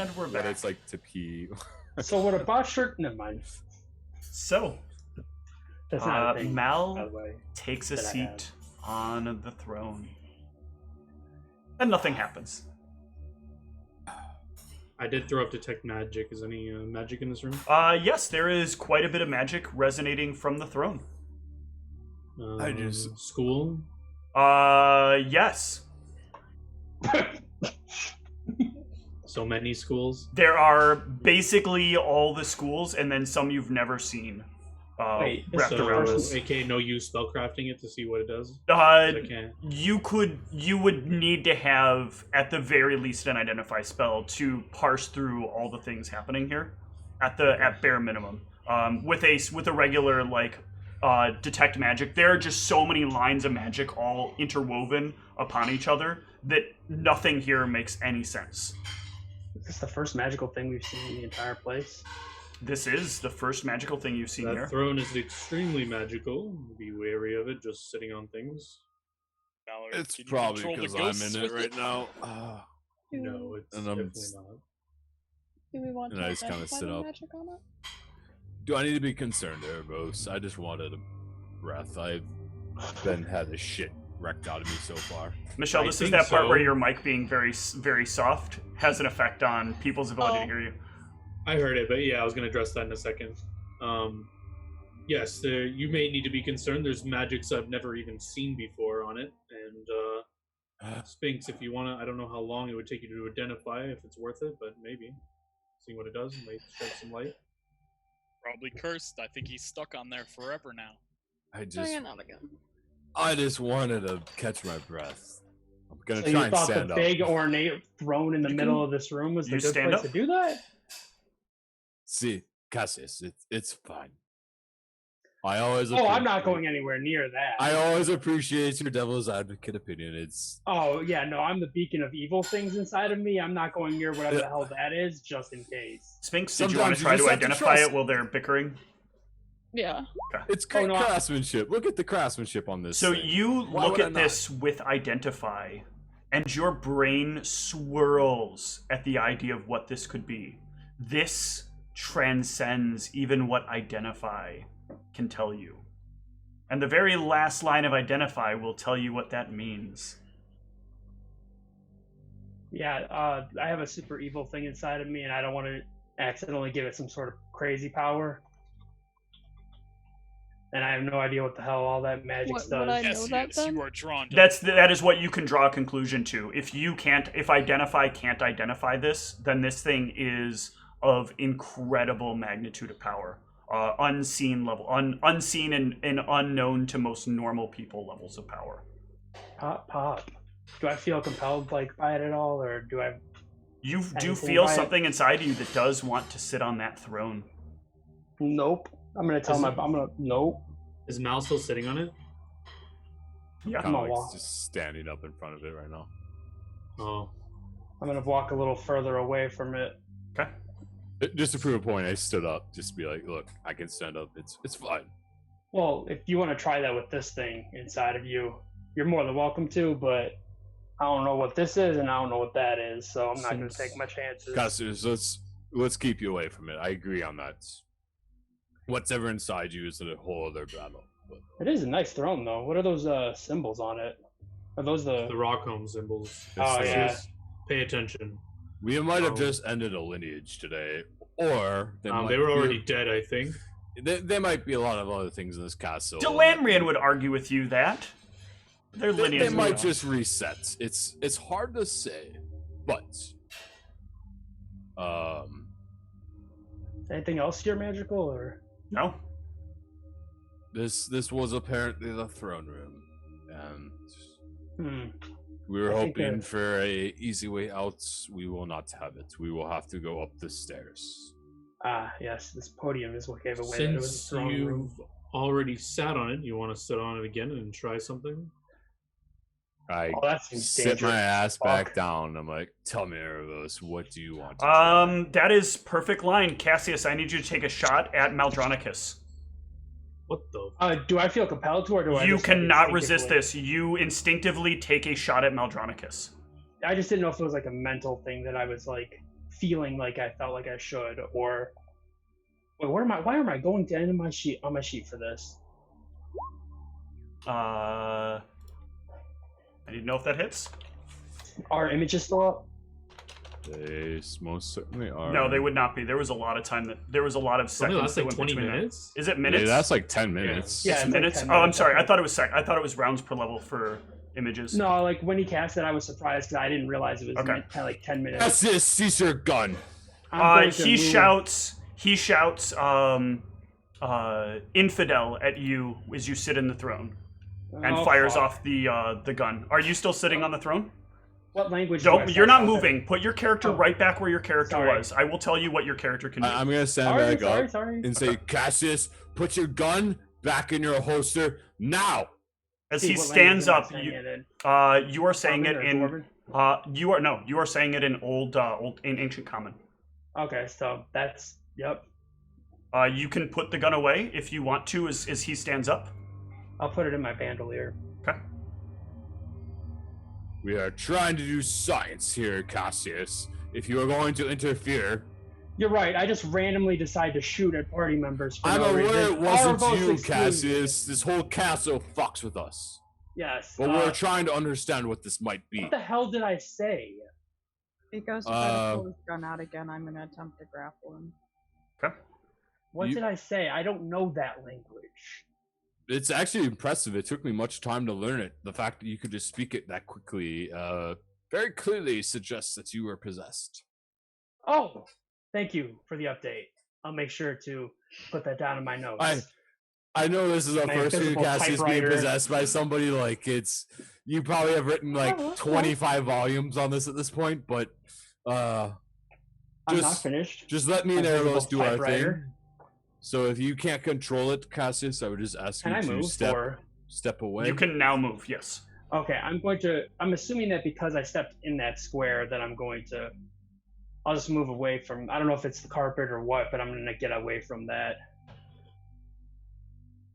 And we're But back. it's like to pee. So what about shirt? Never mind. So, That's not a thing, by Mal the way. takes a that I seat on the throne. And nothing happens. I did throw up detect magic. Is any magic in this room? Yes, there is quite a bit of magic resonating from the throne. I just- School? Yes. So many schools? There are basically all the schools, and then some you've never seen Wait, wrapped so- around us. AK, no use spellcrafting it to see what it does? 'Cause I can't. You would need to have, at the very least, an identify spell to parse through all the things happening here, at bare minimum. With a regular detect magic, there are just so many lines of magic all interwoven upon each other that nothing here makes any sense. Is this the first magical thing we've seen in the entire place? This is the first magical thing you've seen That here. throne is extremely magical. Be wary of it, just sitting on things. Mallard, It's can you probably control the because I'm ghosts in it with right now. No, it's And I'm definitely s- not. Do we want And to I just kinda identify sit the up. magic on it? Do I need to be concerned, Erebos? I just wanted a breath. I've had the shit wrecked out of me so far. Michelle, I this is think that part so. where your mic being very, very soft has an effect on people's ability to Oh. hear you. I heard it, but yeah, I was going to address that in a second. Yes, you may need to be concerned. There's magics I've never even seen before on it. And Sphinx, if you want to, I don't know how long it would take you to identify, if it's worth it, but maybe. Seeing what it does might shed some light. Probably cursed. I think he's stuck on there forever now. I Bring it out again. wanted to catch my breath. I'm gonna So try you and thought stand the up. big ornate throne in the You middle can- of this room was the you good stand place up? to do that? See, Cassius, it's fine. I always. Oh, I'm not going anywhere near that. I always appreciate your devil's advocate opinion. It's Oh, yeah, no, I'm the beacon of evil things inside of me. I'm not going near whatever Yeah. the hell that is, just in case. Sphinx, did you want Sometimes to you try just to have to identify trust. it while they're bickering? Yeah. it's great no, craftsmanship. Look at the craftsmanship on this. So thing. you Why look would I at not? this with identify, and your brain swirls at the idea of what this could be. This transcends even what identify can tell you. And the very last line of identify will tell you what that means. Yeah, I have a super evil thing inside of me, and I don't want to accidentally give it some sort of crazy power. And I have no idea what the hell all that magic What, does. would I know Yes, that yes, then? you are drawn to That is what you can draw a conclusion to. If identify can't identify this, then this thing is of incredible magnitude of power. Unseen level, unseen and unknown to most normal people levels of power. Pop. Do I feel compelled by it at all, or do I? You do Anything feel by it? something inside you that does want to sit on that throne. Nope. I'm gonna tell Is my. it- I'm gonna. Nope. Is Mal still sitting on it? Yeah. Kind I'm of a like walk. just standing up in front of it right now. Oh. I'm gonna walk a little further away from it. Okay. Just to prove a point, I stood up just to be like, look, I can stand up. It's fine. Well, if you want to try that with this thing inside of you, you're more than welcome to. But I don't know what this is, and I don't know what that is, so I'm not gonna Since- take my chances. Cassius, let's keep you away from it. I agree on that. Whatever inside you is a whole other battle. But It is a nice throne, though. What are those symbols on it? Are those the? The Rockholm symbols. Oh, this yeah. is- Pay attention. We might have Oh. just ended a lineage today, or They might were be- already dead, I think. There might be a lot of other things in this castle. Delandrian would argue with you that their They lineage. might is- just reset. It's hard to say, but Anything else here magical, or? No. this was apparently the throne room, and Hmm. we were I think hoping that- for a easy way out. We will not have it. We will have to go up the stairs. Ah, yes. This podium is what gave away that it was a Since throne you've room. already sat on it, you want to sit on it again and try something? I Oh, that seems sit dangerous. my ass Fuck. back down. I'm like, tell me, Erebos, what do you want? To try?" That is perfect line, Cassius. I need you to take a shot at Maldronicus. What the? Do I feel compelled to, or do I? You just, like, cannot resist instinctively- this. You instinctively take a shot at Maldronicus. I just didn't know if it was like a mental thing that I was like feeling like I felt like I should, or wait, why am I going to end my sheet on my sheet for this? I didn't know if that hits. Are images still up? They most certainly are. No, they would not be. There was a lot of time there was a lot of Only seconds. lasts that like went 20 between that. minutes. Is it Yeah, minutes? that's like 10 minutes. Yeah, It's it's like minutes. 10 Oh, I'm minutes, sorry. I I thought it was I thought it was rounds per level for images. No, like when he cast it, I was surprised because I didn't realize it was Okay. meant to, like 10 minutes. That's this Caesar gun. I'm going to He move- shouts. He shouts. Infidel at you as you sit in the throne, and Oh, fires fuck. off the gun. Are you still sitting on the throne? What language? do I Don't. You're start not talking? moving. Put your character Oh. right back where your character Sorry. was. I will tell you what your character can do. I'm gonna stand Sorry, back up sorry. and say, Cassius, put your gun back in your holster now. As See, he what stands language am I up, saying it in? you are saying it Common or in. Dwarven? You are saying it in old in ancient common. Okay, so that's yep. You can put the gun away if you want to as he stands up. I'll put it in my bandolier. Okay. We are trying to do science here, Cassius. If you are going to interfere, You're right. I just randomly decide to shoot at party members. For I'm no aware reason. it wasn't Our votes you, exclude me. Cassius. This whole castle fucks with us. Yes. But we're trying to understand what this might be. What the hell did I say? If he goes to try to pull his gun out again, I'm gonna attempt to grapple him. Okay. What You- did I say? I don't know that language. It's actually impressive. It took me much time to learn it. The fact that you could just speak it that quickly very clearly suggests that you were possessed. Oh, thank you for the update. I'll make sure to put that down in my notes. I know this is our My first invisible Cassius being typewriter. possessed by somebody. Like it's you probably have written like Oh, okay. 25 volumes on this at this point, but I'm not just finished. just let me My and Erebos invisible do our typewriter. thing. So if you can't control it, Cassius, I would just ask Can you I to move? Or step away. You can now move. Yes. okay, I'm assuming that because I stepped in that square, that I'll just move away from. I don't know if it's the carpet or what, but I'm gonna get away from that.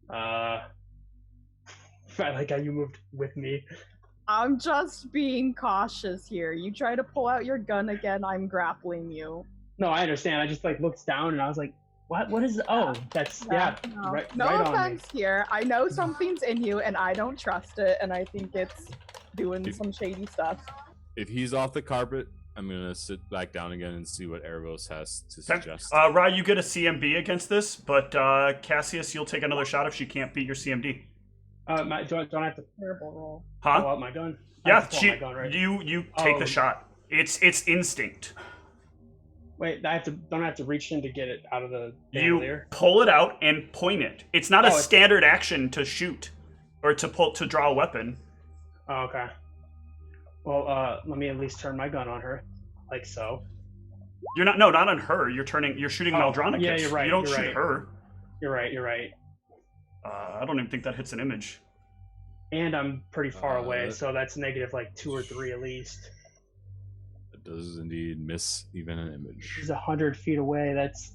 I like how you moved with me. I'm just being cautious here. You try to pull out your gun again, I'm grappling you. No, I understand. I just like looked down and I was like, "What? What is? Oh, that's yeah. No, Right, no right on me. offense here. I know something's in you, and I don't trust it, and I think it's doing some shady stuff. If he's off the carpet, I'm gonna sit back down again and see what Erebos has to Okay. suggest. Ra, you get a CMB against this, but Cassius, you'll take another shot if she can't beat your CMD. Don't I have to Terrible roll. pull Huh? out my gun? I Yeah, have to pull out my gun, right? you take Oh. the shot. It's instinct. Wait, don't I have to reach in to get it out of the You bandolier? pull it out and point it. It's not a Oh, it's- standard action to shoot or to draw a weapon. Oh, okay. Well, let me at least turn my gun on her, like so. You're not on her. You're shooting Oh, Maldronicus. yeah, you're right, You don't you're shoot right. her. You're right. You're right. I don't even think that hits an image. And I'm pretty far away, Uh, so that's negative like 2 or 3 at least. It does indeed miss even an image. She's 100 feet away. That's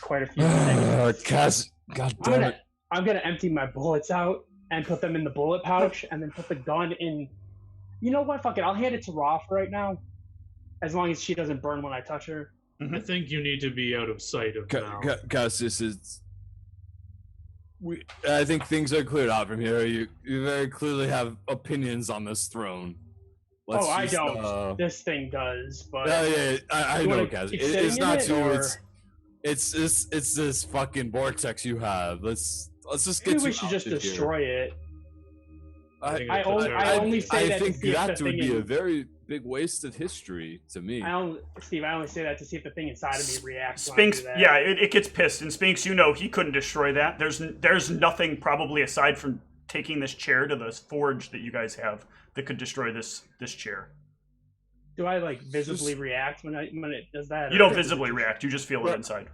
quite a few. negatives. Cass, God damn it. I'm gonna empty my bullets out and put them in the bullet pouch, and then put the gun in. You know what? Fuck it. I'll hand it to Ra for right now, as long as she doesn't burn when I touch her. I think you need to be out of sight of now. Cassius is. I think things are cleared out from here. You very clearly have opinions on this throne. Let's I just, don't. This thing does, but yeah, I You know, wanna Cassius. keep It's sitting in not it, you. or- It's this fucking vortex you have. Let's just get maybe you we should just out of here. destroy it. I think I that's only- terrible. I only say that to think see if that the would thing be a is- very big waste of history to me. I only say that to see if the thing inside of me reacts. when I Sphinx, do that. yeah, it gets pissed. And Sphinx, you know he couldn't destroy that. There's nothing probably aside from taking this chair to the forge that you guys have that could destroy this chair. Do I like visibly react when it does that? You or don't is it visibly just- react. You just feel it Right. inside.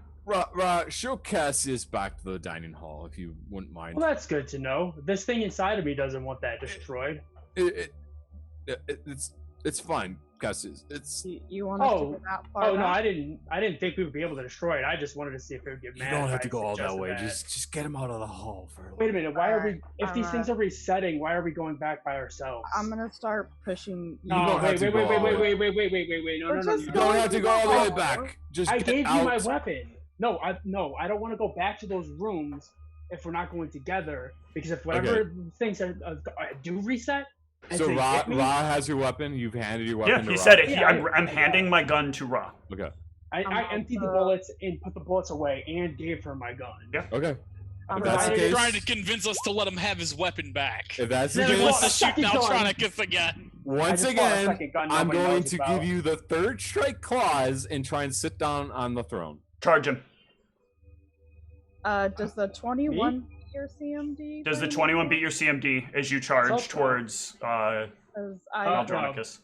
Show Cassius back to the dining hall if you wouldn't mind. Well, that's good to know. This thing inside of me doesn't want that destroyed. It's fine. Cassius. It's You want us to go that far? Oh no, back? I didn't think we would be able to destroy it. I just wanted to see if it would get you mad. don't if have I to go all that suggested way. that. Just get him out of the hall for. Wait a minute. Why are we? Alright, If these things are resetting, why are we going back by ourselves? I'm gonna start pushing. You don't have to go all the way. Wait. No. We're just You don't have to go all the way hall. back. Just I get gave out. you my weapon. No, I don't want to go back to those rooms if we're not going together. Because if whatever things are do reset. and So they Ra hit me, has your weapon. You've handed your weapon Yeah, to he Ra. said it. Yeah, I'm handing my gun to Ra. Okay. I emptied the bullets and put the bullets away and gave her my gun. Yeah. Okay. I'm If that's the Right. case, Trying to convince us to let him have his weapon back. if that's the Then He Well, wants case, to a shoot second gun. Maltronicus again. once I just bought a again, second gun I'm nobody going knows to about. give you the third strike clause and try and sit down on the throne. Charge him. Does the 21 beat your CMD? Does the by any 21 beat chance? your CMD as you charge Hope so. towards 'Cause I Maldronicus?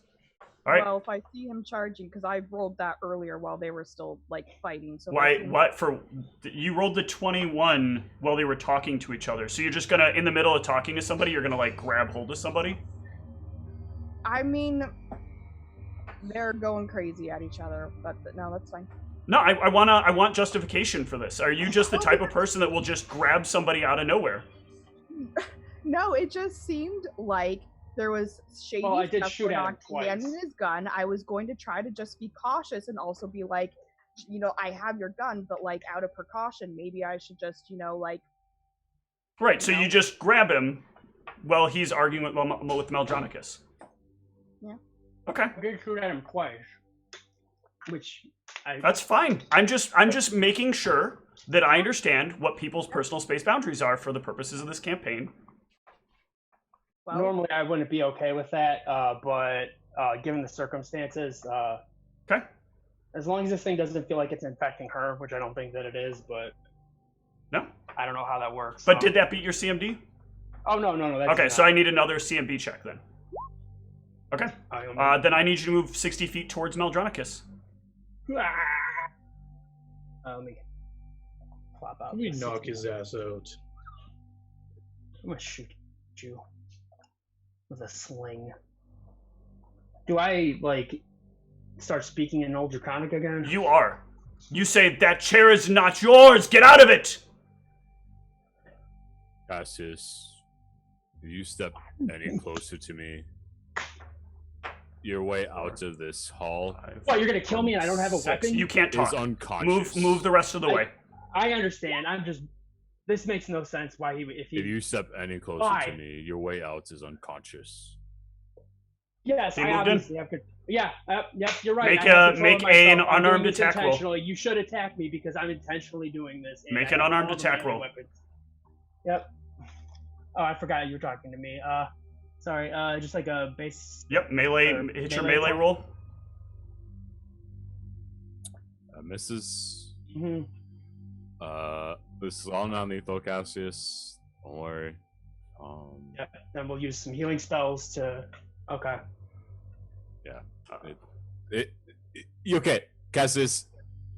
All right. Well, if I see him charging, because I rolled that earlier while they were still like fighting. So Why? if I see him- What for? You rolled the 21 while they were talking to each other. So you're just gonna, in the middle of talking to somebody, you're gonna like grab hold of somebody. I mean, they're going crazy at each other, but no, that's fine. No, I want justification for this. Are you just the type of person that will just grab somebody out of nowhere? No, it just seemed like there was shady Well, I did stuff shoot going at on. him twice. He handed his gun. I was going to try to just be cautious and also be like, you know, I have your gun, but like out of precaution, maybe I should just, you know, like. Right. So No. you just grab him while he's arguing with Maldronicus. Yeah. Okay. I did shoot at him twice, which That's fine. I'm just making sure that I understand what people's personal space boundaries are for the purposes of this campaign. Well, normally I wouldn't be okay with that, but given the circumstances, Okay. as long as this thing doesn't feel like it's infecting her, which I don't think that it is, but No. I don't know how that works. But did that beat your CMD? Oh no. That's Okay, so I need another CMB check then. Okay. Then I need you to move 60 feet towards Maldronicus. Let me flop out. Let me the knock 60. his ass out. I'm gonna shoot you with a sling. Do I like start speaking in Old Draconic again? You are. You say, that chair is not yours! Get out of it! Cassius, if you step any closer to me, your way out of this hall What, you're gonna kill me and I don't have a 6. weapon? You can't is talk. unconscious. Move the rest of the way. I understand. This makes no sense. Why If you step any closer Why? to me, your way out is unconscious. Yes, He I moved in. obviously have. Yeah, yep, you're right. Make I have a- control of make myself. an I'm doing unarmed this attack roll. intentionally. You should attack me because I'm intentionally doing this. and Make I an have unarmed all the attack melee roll. weapons. Yep. Oh, I forgot you were talking to me. Sorry. Just like a base. Yep, melee. Hit your melee roll. Misses. hmm This is all non-lethal, Cassius. Don't worry. Yeah. Then we'll use some healing spells to. Okay. Okay, Cassius.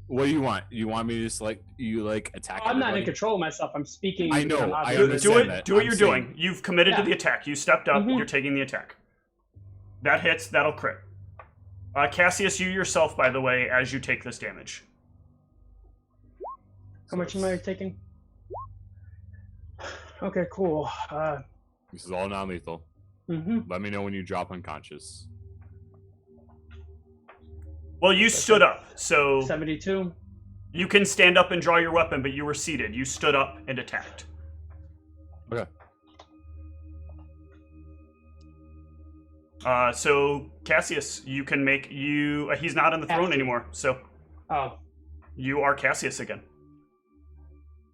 What do you want? You want me to just attack? I'm not in everybody? control of myself. I'm speaking. I know, I'm not I doing understand Do it. that. Do what I'm you're saying- doing. You've committed to Yeah. the attack. You stepped up. Mhm. You're taking the attack. That hits. That'll crit. Cassius, you yourself, by the way, as you take this damage. How much am I taking? Okay, cool. This is all non-lethal. Let me know when you drop unconscious. Well, you stood up, so 72. you can stand up and draw your weapon, but you were seated. You stood up and attacked. Okay. So Cassius, you can make you. He's not on the throne Cassius. anymore, so Oh. you are Cassius again.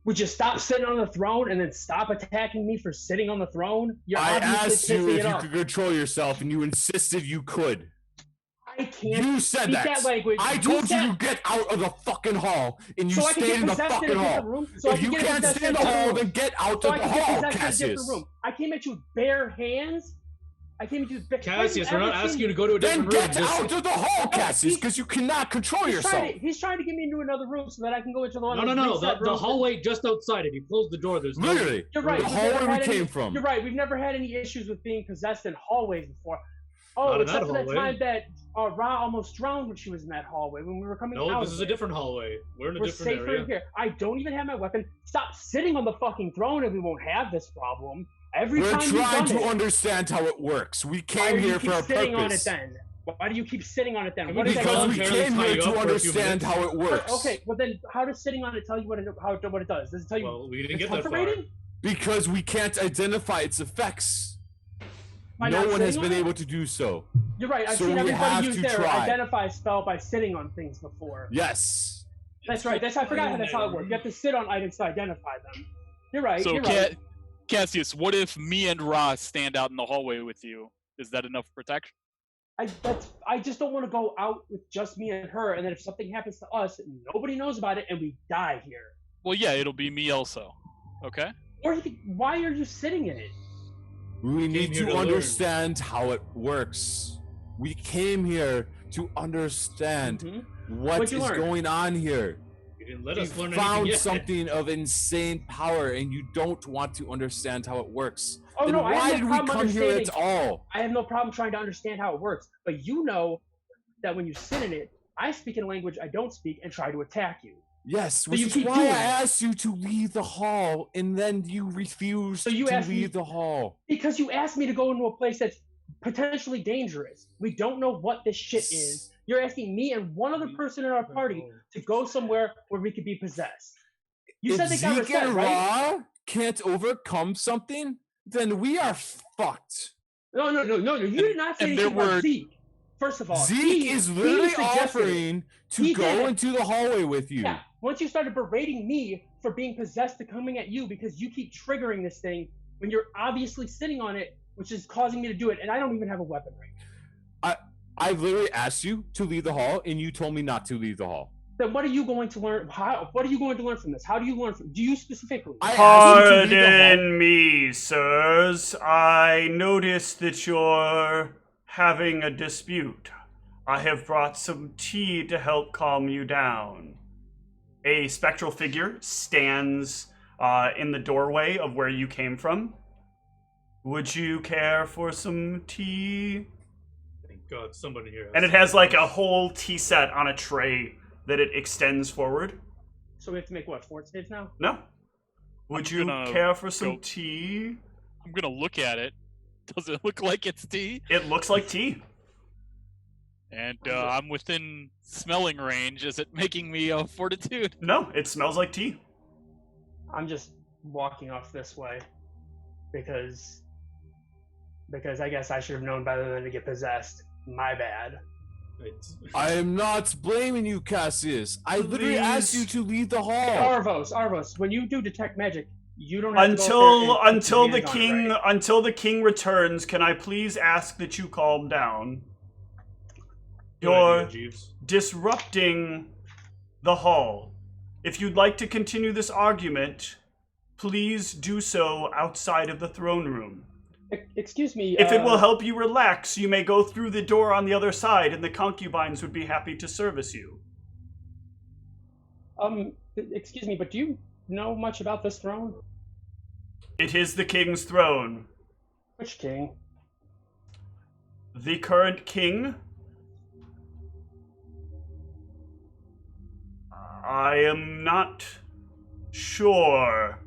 Would you stop sitting on the throne and then stop attacking me for sitting on the throne? You're I obviously asked you pissing if it you off. could control yourself, and you insisted you could. I can't You said speak that. that language. I told you said- to get out of the fucking hall, and you so I can stayed get in the possessed fucking in a different hall. room. So I If can you get can't possessed stay in in the a different hall, room. then get out So of I the can get hall, possessed in a Cassius. different room. I came at you with bare hands. I came at you with bare Cassius, we're not asking you to go to a Then different room. get Just- out of the hall, Cassius, because you cannot control yourself. He's trying to get me into another room so that I can go into the one. No. The hallway just outside. If you close the door, there's no. Literally, You're right. the we've never hallway we had any- came from. You're right. We've never had any issues with being possessed in hallways before. Oh, Not in except that for that hallway. time that Ra almost drowned when she was in that hallway when we were coming out. No, this of is a it. different hallway. We're in a We're different safer area. in here. I don't even have my weapon. Stop sitting on the fucking throne and we won't have this problem. Every We're time you've trying done to it, understand how it works. We why came do you here keep for a sitting on it purpose. then? Why do you keep sitting on it then? Can What we is that? Because we voluntarily came tie here you to up for a few understand minutes? how it works. Okay, well then, how does sitting on it tell you what it does? Does it tell you Well, we didn't its get that comfort far. rating? Because we can't identify its effects. By No not one has sitting been on it? able to do so. You're right. I've So seen we everybody have use to their try. identify spell by sitting on things before. Yes. That's right. I forgot how that's how it works. You have to sit on items to identify them. You're right. So you're right. Cassius, what if me and Ra stand out in the hallway with you? Is that enough protection? I just don't want to go out with just me and her, and then if something happens to us, nobody knows about it, and we die here. Well, yeah, it'll be me also. Okay. Or why are you sitting in it? We need here to to learn. understand how it works. We came here to understand Mhm. what What'd you is learn? going on here. You didn't let You us learn found anything yet. something of insane power and you don't want to understand how it works. Oh Then no, I why have did no we problem come here at understanding. all? I have no problem trying to understand how it works, but you know that when you sit in it, I speak in a language I don't speak and try to attack you. Yes, So which you is keep why doing I it. asked you to leave the hall and then you refused So you to asked me- leave the hall. Because you asked me to go into a place that's potentially dangerous. We don't know what this shit is. You're asking me and one other person in our party to go somewhere where we could be possessed. You If said they got Zeke reset, and right? Ra can't overcome something, then we are fucked. No. You did not say and anything there about were- Zeke. First of all, Zeke is literally suggested it. offering to He go did. into the hallway with you. Yeah. Once you started berating me for being possessed to coming at you because you keep triggering this thing when you're obviously sitting on it, which is causing me to do it, and I don't even have a weapon right now. I literally asked you to leave the hall, and you told me not to leave the hall. Then what are you going to learn? What are you going to learn from this? How do you learn from? Do you specifically? I asked you to leave the hall. Pardon me, sirs. I noticed that you're having a dispute. I have brought some tea to help calm you down. A spectral figure stands in the doorway of where you came from. Would you care for some tea? Thank God, somebody here. And it has like a whole tea set on a tray that it extends forward. So we have to make what, 4 saves now? No. Would I'm you gonna care for some go- tea? I'm gonna look at it. Does it look like it's tea? It looks like tea. And I'm within smelling range. Is it making me a fortitude? No, it smells like tea. I'm just walking off this way because I guess I should have known better than to get possessed. My bad. I am not blaming you, Cassius. I literally asked you Please. to leave the hall. Arvos, when you do detect magic, you don't have to go up there and Until put the your hands on it, king right? until the king returns, can I please ask that you calm down? Good You're idea, Jeeves. disrupting the hall. If you'd like to continue this argument, please do so outside of the throne room. Excuse me. If it will help you relax, you may go through the door on the other side, and the concubines would be happy to service you. Excuse me, but do you know much about this throne? It is the king's throne. Which king? The current king? I am not sure.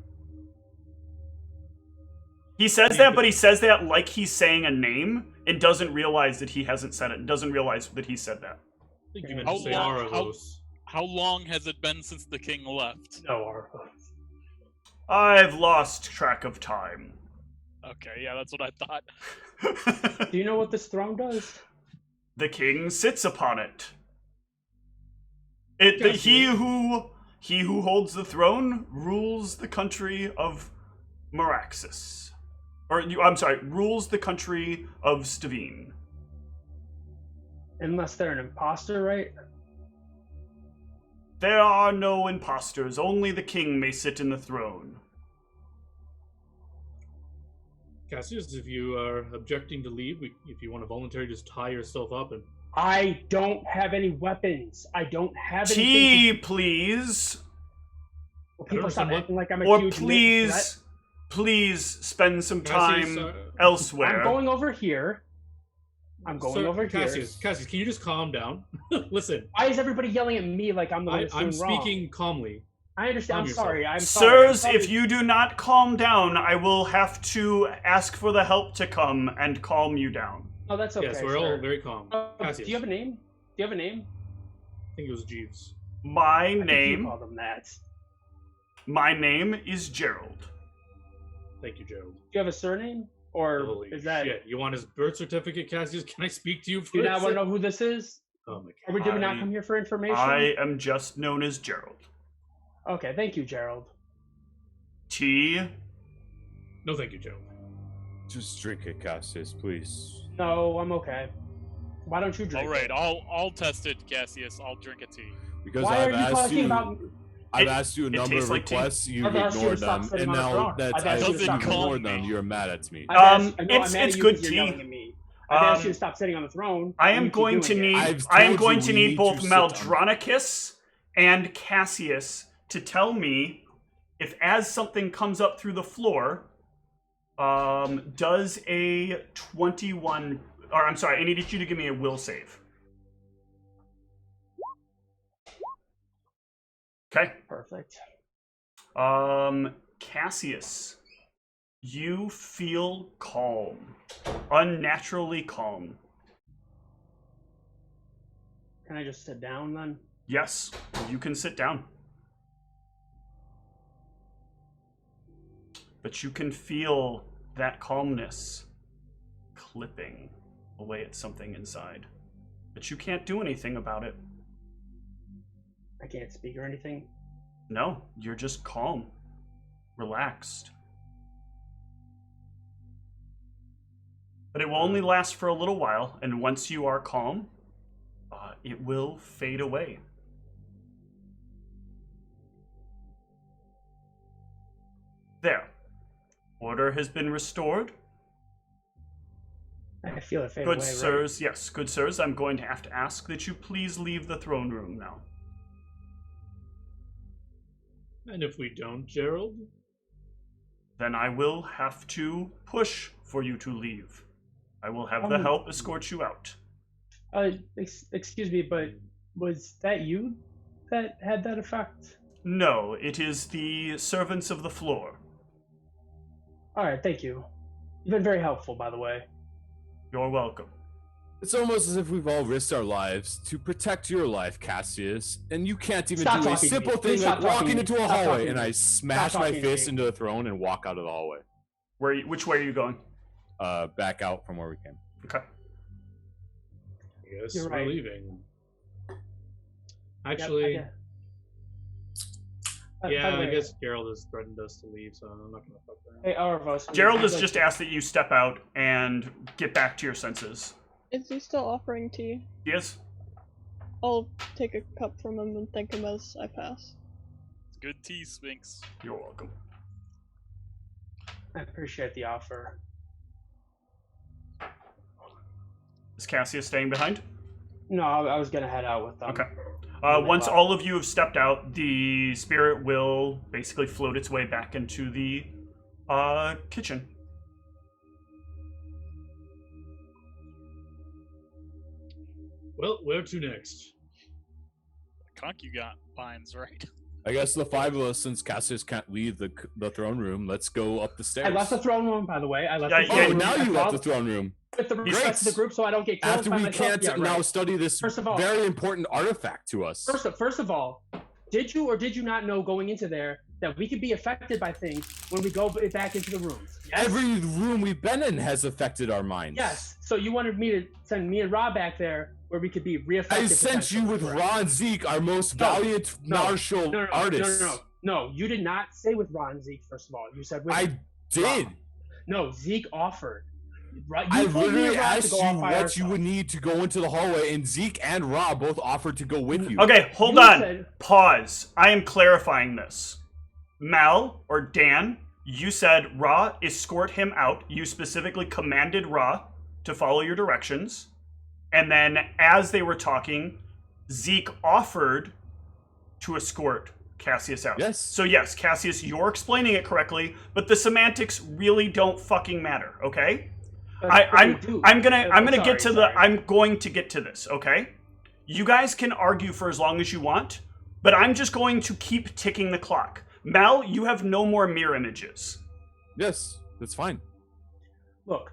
He says that, but he says that like he's saying a name and doesn't realize that he hasn't said it. Doesn't realize that he said that. I think you meant How to say long- Aravos. How long has it been since the king left? No, Arvos. I've lost track of time. Okay, yeah, that's what I thought. Do you know what this throne does? The king sits upon it. He who holds the throne rules the country of Meraxis. Rules the country of Stavine. Unless they're an imposter, right? There are no impostors, only the king may sit in the throne. Cassius, if you are objecting to leave, if you want to voluntarily just tie yourself up and I don't have any weapons. I don't have anything. Tea, please. Will people stop understand what- acting like I'm a Or huge threat? please spend some Cassius, time elsewhere. I'm going over here. I'm going Sir, over Cassius, here. Cassius, can you just calm down? Listen, Why is everybody yelling at me like I'm the one that's I'm doing wrong? speaking calmly. I understand. Calm I'm yourself. sorry. I'm sorry. Sirs, if you do not calm down, I will have to ask for the help to come and calm you down. Oh, that's okay. Yes, we're sir. all very calm. Do Cassius. you have a name? Do you have a name? I think it was Jeeves. My I think you name called him that. is Gerald. Thank you, Gerald. Do you have a surname? Or Holy is that... shit! You want his birth certificate, Cassius? Can I speak to you for Do you a not want to sec? know who this is? Oh my Or did we not I- come here for information? I am just known as Gerald. Okay, thank you, Gerald. T. No, thank you, Gerald. Just drink it, Cassius, please. No, I'm okay. Why don't you drink All right, it? I'll test it, Cassius. I'll drink a tea. Because Why I've are you asked talking you, about... I've It- asked you a it number tastes of like tea. requests, you've I've asked you to ignored stop them, sitting and on the now throne. that I've I've asked you to stop ignored calling them, me. you're mad at me. I've asked, I know it's- I'm mad it's at you good because you're tea. yelling at me. I've asked you Um, to stop sitting on the throne. I and am you keep going to doing it. need I've I am told going you to we need need both to sit on- Maldronicus and Cassius to tell me if as something comes up through the floor, does a 21 or I'm sorry, I needed you to give me a will save. Okay. Perfect. Cassius, you feel calm. Unnaturally calm. Can I just sit down then? Yes, you can sit down. But you can feel that calmness clipping away at something inside. But you can't do anything about it. I can't speak or anything. No, you're just calm, relaxed. But it will only last for a little while, and once you are calm, it will fade away. There. Order has been restored. I feel it fade Good away, right? sirs, yes, good sirs, I'm going to have to ask that you please leave the throne room now. And if we don't, Gerald? Then I will have to push for you to leave. I will have the help escort you out. Excuse me, but was that you that had that effect? No, it is the servants of the floor. All right, thank you. You've been very helpful, by the way. You're welcome. It's almost as if we've all risked our lives to protect your life, Cassius, and you can't even Stop do a talking to simple me. thing Please like stop talking walking to me. into a Stop talking hallway, to and me. I smash Stop my talking to fist me. into the throne and walk out of the hallway. Which way are you going? Back out from where we came. Okay. Yes, You're we're right. leaving. Yep, Actually, yeah. By yeah, the I way, guess Gerald has threatened us to leave, so I'm not gonna fuck around. Hey, Arvos. Gerald has just asked that you step out and get back to your senses. Is he still offering tea? Yes? I'll take a cup from him and thank him as I pass. It's good tea, Sphinx. You're welcome. I appreciate the offer. Is Cassius staying behind? No, I was gonna head out with them. Okay. Once all of you have stepped out, the spirit will basically float its way back into the kitchen. Well, where to next? Concubines, right? I guess the five of us, since Cassius can't leave the throne room, let's go up the stairs. I left the throne room, by the way. I left Yeah, the yeah, throne Oh, room. now I you left the followed throne room. with the rest of the group, so I don't get killed After by we myself. can't Yeah, now right. study this First of all- very important artifact to us. First of all, did you or did you not know going into there that we could be affected by things when we go back into the rooms? Yes? Every room we've been in has affected our minds. Yes. So you wanted me to send me and Rob back there where we could be reaffected. I sent you with potentially, Ron Zeke, our most No, valiant martial No, artists. No, you did not say with Ron Zeke, first of all. You said with I did. Rob. No, Zeke offered. Right? I You told me literally and Rob to asked go you off by what you ourselves. would need to go into the hallway, and Zeke and Rob both offered to go with you. Okay, hold You on. said- Pause. I am clarifying this. Mal or Dan, you said Ra, escort him out. You specifically commanded Ra to follow your directions. And then as they were talking, Zeke offered to escort Cassius out. Yes. So yes, Cassius, you're explaining it correctly, but the semantics really don't fucking matter, okay? I'm gonna get to sorry. I'm going to get to this, okay? You guys can argue for as long as you want, but I'm just going to keep ticking the clock. Mal, you have no more mirror images. Yes, that's fine. Look,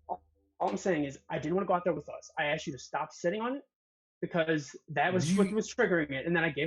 all I'm saying is I didn't want to go out there with us. I asked you to stop sitting on it because that was what was triggering it, and then I gave